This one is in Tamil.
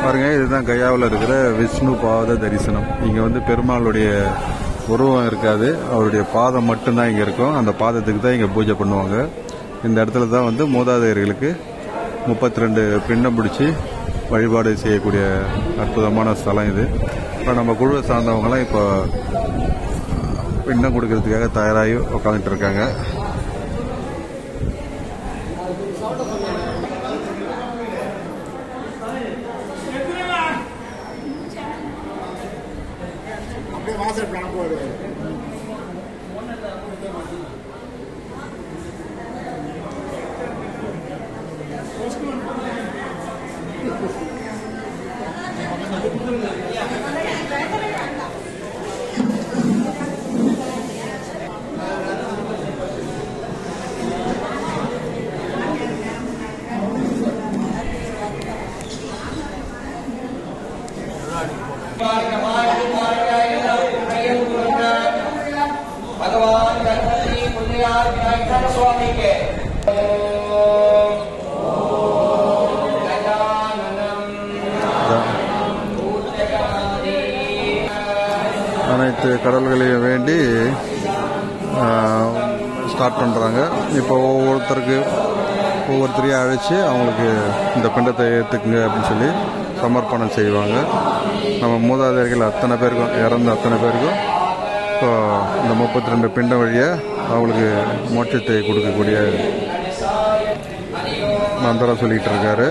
பாருங்க, இதுதான் கயாவில் இருக்கிற விஷ்ணு பாத தரிசனம். இங்க வந்து பெருமாளுடைய உருவம் இருக்காது, அவருடைய பாதம் மட்டும்தான் இங்க இருக்கும். அந்த பாதத்துக்கு தான் இங்க பூஜை பண்ணுவாங்க. இந்த இடத்துல தான் வந்து மூதாதையர்களுக்கு 32 பிண்டம் பிடிச்சி வழிபாடு செய்யக்கூடிய அற்புதமான ஸ்தலம் இது. இப்போ நம்ம குழுவை சார்ந்தவங்களாம் இப்போ பிண்டம் கொடுக்கறதுக்காக தயாராகி உட்காந்துட்டு இருக்காங்க. அனைத்து கடவுள்களையும் வேண்டி ஸ்டார்ட் பண்ணுறாங்க. இப்போ ஒவ்வொருத்தரையும் அழைச்சி அவங்களுக்கு இந்த பிண்டத்தை ஏற்றுக்குங்க அப்படின்னு சொல்லி சமர்ப்பணம் செய்வாங்க. நம்ம மூதாதையர்கள் அத்தனை பேருக்கும், இறந்த அத்தனை பேருக்கும் இப்போ இந்த 32 பிண்டம் வழியாக அவங்களுக்கு மோட்சத்தை கொடுக்கக்கூடிய மந்திரம் சொல்லிகிட்டு இருக்காரு.